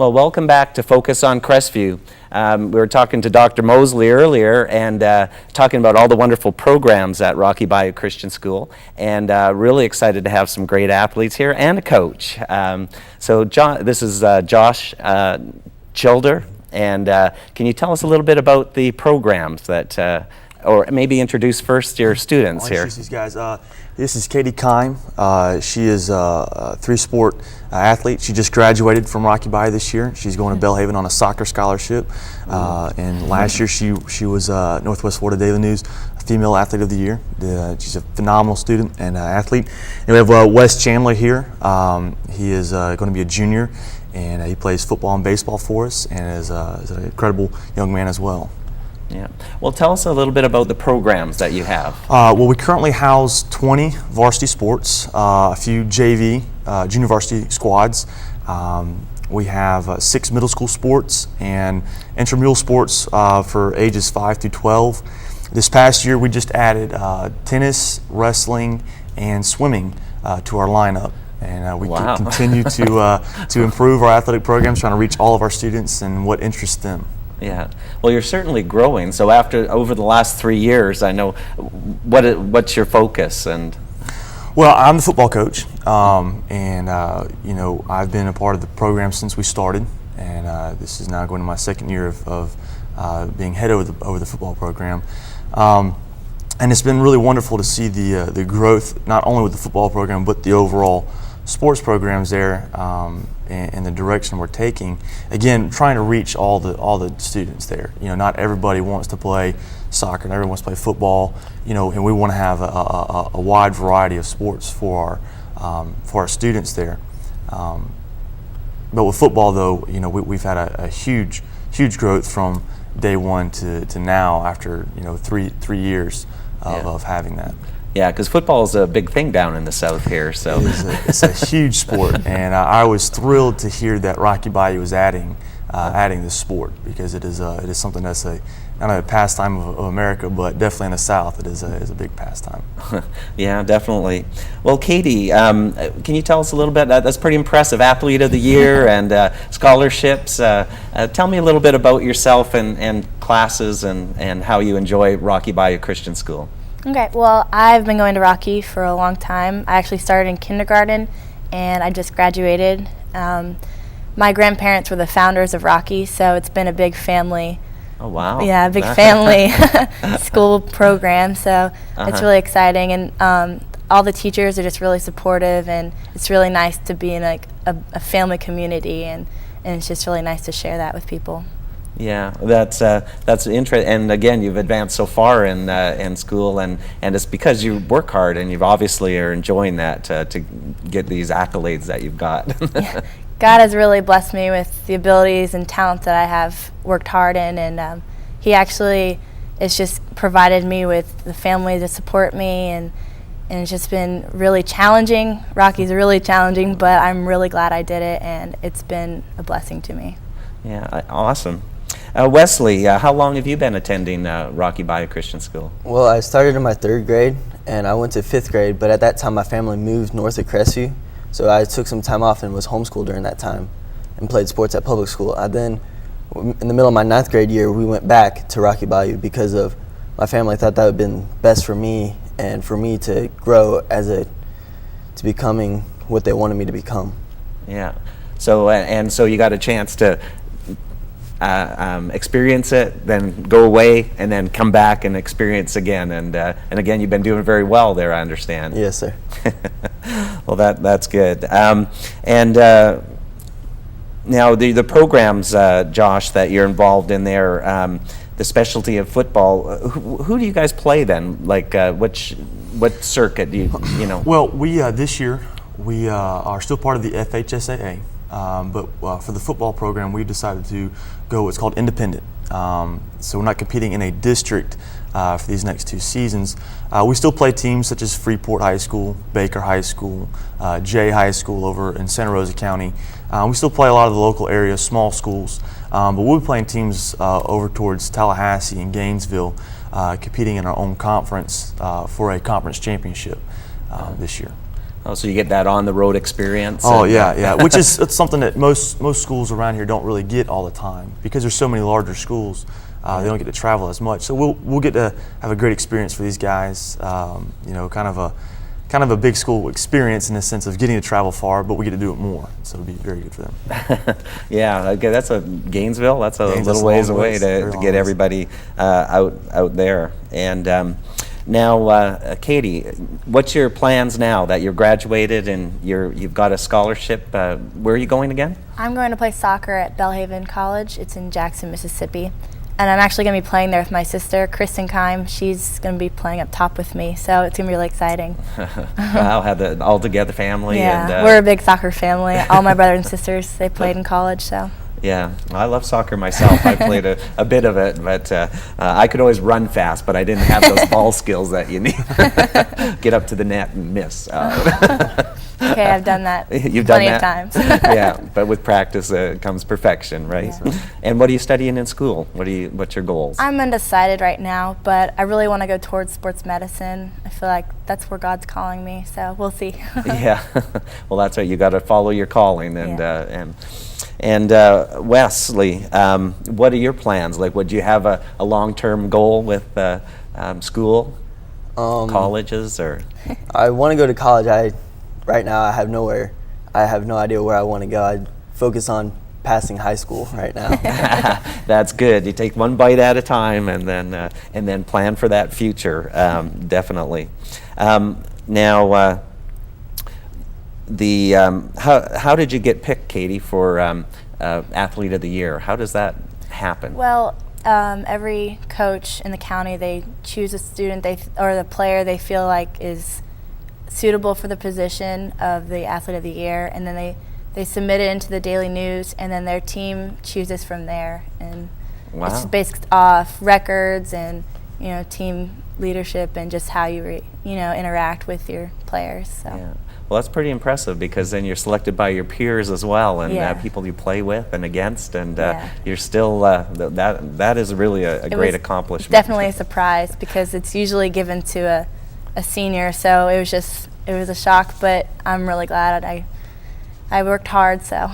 Well, welcome back to Focus on Crestview. We were talking to Dr. Mosley earlier and talking about all the wonderful programs at Rocky Bayou Christian School, and really excited to have some great athletes here and a coach. This is Josh Childer, and can you tell us a little bit about the programs that, or maybe introduce first your students here? These guys. This is Kaim. She is a three-sport athlete. She just graduated from Rocky Bayou this year. She's going to Belhaven on a soccer scholarship. And last year she was Northwest Florida Daily News Female Athlete of the Year. She's a phenomenal student and athlete. And we have Wes Chandler here. He is going to be a junior, and he plays football and baseball for us, and is an incredible young man as well. Yeah. Well, tell us a little bit about the programs that you have. Well, we currently house 20 varsity sports, a few JV, junior varsity squads. We have 6 middle school sports and intramural sports for ages 5 through 12. This past year, we just added tennis, wrestling, and swimming to our lineup. And we continue to improve our athletic programs, trying to reach all of our students and what interests them. Yeah, well, you're certainly growing. So over the last 3 years, I know what's your focus and. Well, I'm the football coach, and you know, I've been a part of the program since we started, and this is now going to my second year of being head over the football program, and it's been really wonderful to see the growth not only with the football program but the overall sports programs there, and the direction we're taking. Again, trying to reach all the students there. You know, not everybody wants to play soccer, not everyone wants to play football. You know, and we want to have a wide variety of sports for our students there. But with football, though, you know, we've had a huge growth from day one to now after, you know, three years of having that. Yeah, because football is a big thing down in the South here. So it's a huge sport, and I was thrilled to hear that Rocky Bayou was adding this sport, because it is something that's not only a pastime of America, but definitely in the South, it is a big pastime. Yeah, definitely. Well, Katie, can you tell us a little bit? That's pretty impressive. Athlete of the Year and scholarships. Tell me a little bit about yourself and classes and how you enjoy Rocky Bayou Christian School. Okay, well, I've been going to Rocky for a long time. I actually started in kindergarten, and I just graduated. My grandparents were the founders of Rocky, so it's been a big family. Oh, wow. Yeah, a big family school program, so it's really exciting. And all the teachers are just really supportive, and it's really nice to be in a family community, and it's just really nice to share that with people. Yeah, that's interesting. And again, you've advanced so far in school, and it's because you work hard, and you obviously are enjoying that to get these accolades that you've got. Yeah. God has really blessed me with the abilities and talents that I have worked hard in, and He actually has just provided me with the family to support me, and it's just been really challenging. Rocky's really challenging, but I'm really glad I did it, and it's been a blessing to me. Yeah, awesome. Wesley, how long have you been attending Rocky Bayou Christian School? Well, I started in my 3rd grade, and I went to 5th grade, but at that time my family moved north of Crestview, so I took some time off and was homeschooled during that time and played sports at public school. in the middle of my 9th grade year, we went back to Rocky Bayou because of my family thought that would have been best for me and for me to grow to becoming what they wanted me to become. Yeah. So you got a chance to experience it, then go away, and then come back and experience again. And again, you've been doing very well there, I understand. Yes, sir. Well, that's good. Now the programs, Josh, that you're involved in there, the specialty of football. Who do you guys play then? Like what circuit do you know? Well, we this year we are still part of the FHSAA. But for the football program, we decided to go what's called independent. So we're not competing in a district for these next 2 seasons. We still play teams such as Freeport High School, Baker High School, Jay High School over in Santa Rosa County. We still play a lot of the local area, small schools, but we'll be playing teams over towards Tallahassee and Gainesville, competing in our own conference for a conference championship this year. Oh, so you get that on the road experience. Oh and, yeah, which is it's something that most schools around here don't really get all the time because there's so many larger schools. They don't get to travel as much, so we'll get to have a great experience for these guys. You know, kind of a big school experience in the sense of getting to travel far, but we get to do it more, so it'll be very good for them. Yeah, okay, that's a Gainesville. That's a Gainesville's little a ways long away ways, to very long get ways. everybody out there. And now, Katie, what's your plans now that you're graduated and you've got a scholarship? Where are you going again? I'm going to play soccer at Belhaven College. It's in Jackson, Mississippi. And I'm actually going to be playing there with my sister, Kaim. She's going to be playing up top with me, so it's going to be really exciting. I'll have the all-together family. Yeah, and, we're a big soccer family. All my brothers and sisters, they played in college, so. Yeah, I love soccer myself. I played a bit of it, but I could always run fast, but I didn't have those ball skills that you need. Get up to the net and miss. Okay, I've done that You've done plenty that? of times. Yeah, but with practice comes perfection, right? Yeah. And what are you studying in school? What's your goals? I'm undecided right now, but I really want to go towards sports medicine. I feel like that's where God's calling me, so we'll see. Yeah, well, that's right. You got to follow your calling, and Yeah. Wesley, what are your plans? Like, would you have a long-term goal with school, colleges, or? I want to go to college. Right now I have no idea where I want to go. I focus on passing high school right now. That's good. You take one bite at a time, and then plan for that future. Definitely. Now, how did you get picked, Katie, for Athlete of the Year? How does that happen? Well, every coach in the county, they choose a student or the player they feel like is suitable for the position of the Athlete of the Year, and then they submit it into the Daily News, and then their team chooses from there. And Wow. it's based off records and team leadership and just how you interact with your players. So. Yeah. Well, that's pretty impressive because then you're selected by your peers as well, and Yeah. people you play with and against, and Yeah. you're still that is really a great accomplishment. Definitely a surprise because it's usually given to a senior, so it was a shock, but I'm really glad I worked hard. So.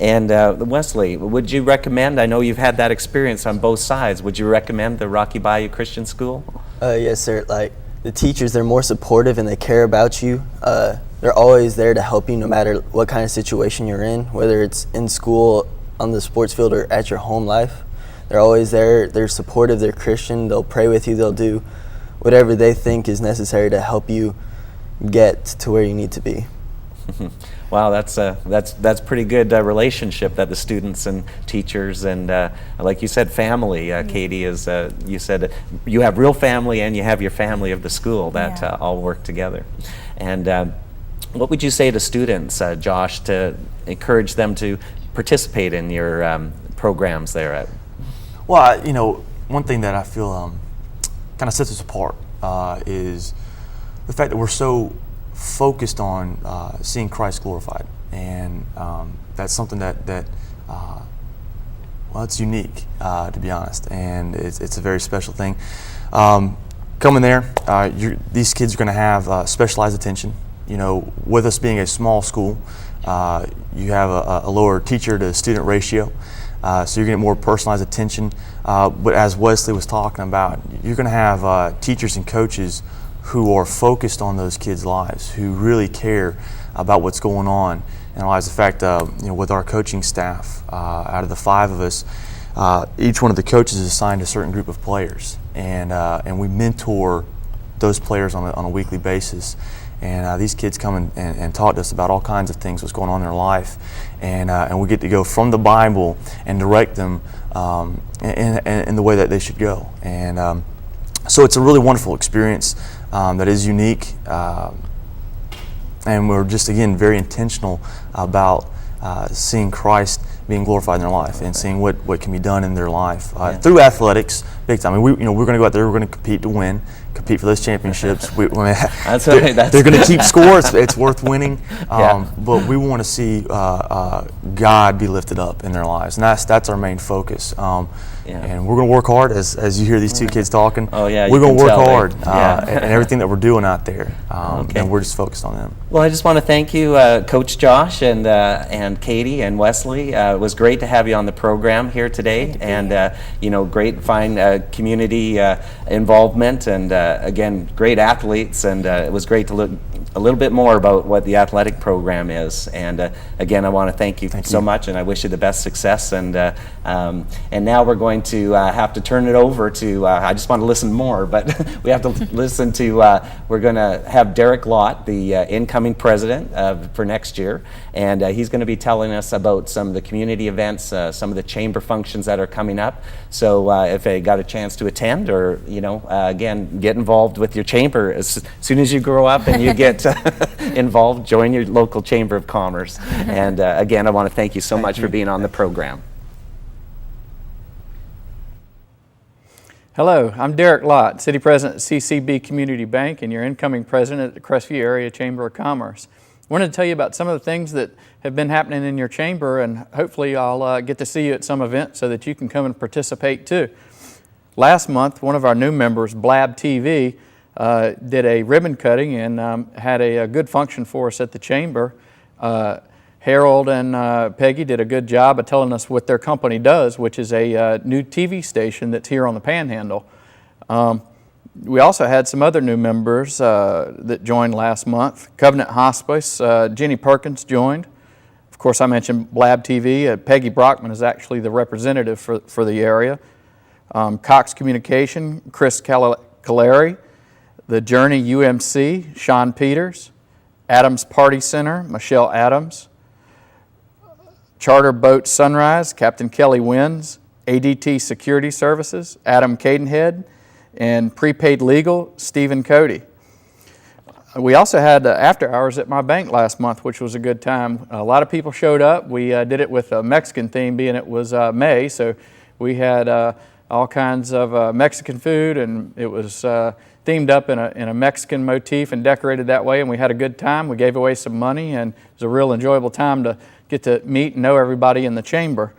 And Wesley, would you recommend? I know you've had that experience on both sides. Would you recommend the Rocky Bayou Christian School? Yes, sir. Like the teachers, they're more supportive and they care about you. They're always there to help you no matter what kind of situation you're in, whether it's in school, on the sports field, or at your home life. They're always there. They're supportive. They're Christian. They'll pray with you. They'll do whatever they think is necessary to help you get to where you need to be. Wow, that's pretty good relationship that the students and teachers and like you said, family. Katie, is you said you have real family and you have your family of the school that Yeah. all work together. And what would you say to students, Josh, to encourage them to participate in your programs there at? Well, one thing that I feel kind of sets us apart is the fact that we're so focused on seeing Christ glorified, and that's something that it's unique, to be honest, and it's a very special thing. Coming there, these kids are going to have specialized attention. With us being a small school, you have a lower teacher to student ratio, so you're getting more personalized attention. But as Wesley was talking about, you're going to have teachers and coaches who are focused on those kids' lives, who really care about what's going on in their lives. In fact, with our coaching staff, out of the 5 of us, each one of the coaches is assigned a certain group of players, and we mentor those players on a weekly basis. And these kids come and talk to us about all kinds of things, what's going on in their life, and we get to go from the Bible and direct them in the way that they should go. And so it's a really wonderful experience that is unique, and we're just, again, very intentional about seeing Christ being glorified in their life and seeing what can be done in their life through athletics, big time. I mean, we're going to go out there. We're going to compete to win, compete for those championships. That's right. They're going to keep score. It's worth winning. Yeah. But we want to see God be lifted up in their lives, and that's our main focus. And we're going to work hard as you hear these two kids talking. Oh yeah, we're going to work tell, hard yeah. and everything that we're doing out there. Okay. And we're just focused on them. Well, I just want to thank you, Coach Josh and Katie and Wesley. It was great to have you on the program here today, and great, fine community involvement, and again, great athletes, and it was great to look a little bit more about what the athletic program is. And again, I want to thank you so much, and I wish you the best success. And now we're going to have to turn it over to. I just want to listen more, but we have to listen to. We're going to have Derek Lott, the incoming president for next year, and he's going to be telling us about some of the community events, some of the chamber functions that are coming up. So if they got a chance to attend, or again, get involved with your chamber as soon as you grow up and you get involved, join your local chamber of commerce. And again, I want to thank you so much for being on the program. Hello, I'm Derek Lott, City President at CCB Community Bank and your incoming President at the Crestview Area Chamber of Commerce. I wanted to tell you about some of the things that have been happening in your chamber, and hopefully I'll get to see you at some event so that you can come and participate too. Last month, one of our new members, Blab TV, did a ribbon cutting and had a good function for us at the chamber. Harold and Peggy did a good job of telling us what their company does, which is a new TV station that's here on the Panhandle. We also had some other new members that joined last month. Covenant Hospice, Jenny Perkins joined. Of course, I mentioned Blab TV. Peggy Brockman is actually the representative for the area. Cox Communication, Chris Caleri. The Journey UMC, Sean Peters. Adams Party Center, Michelle Adams. Charter Boat Sunrise, Captain Kelly Wins. ADT Security Services, Adam Cadenhead. And Prepaid Legal, Stephen Cody. We also had after hours at my bank last month, which was a good time. A lot of people showed up. We did it with a Mexican theme, being it was May, so we had all kinds of Mexican food, and it was themed up in a Mexican motif and decorated that way, and we had a good time. We gave away some money, and it was a real enjoyable time to get to meet and know everybody in the chamber.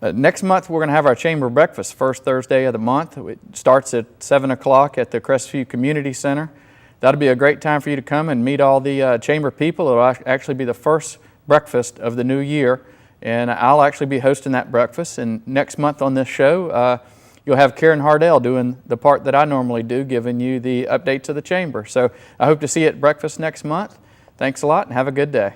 Next month, we're going to have our chamber breakfast, first Thursday of the month. It starts at 7 o'clock at the Crestview Community Center. That'll be a great time for you to come and meet all the chamber people. It'll actually be the first breakfast of the new year, and I'll actually be hosting that breakfast. And next month on this show, you'll have Karen Hardell doing the part that I normally do, giving you the updates of the chamber. So I hope to see you at breakfast next month. Thanks a lot, and have a good day.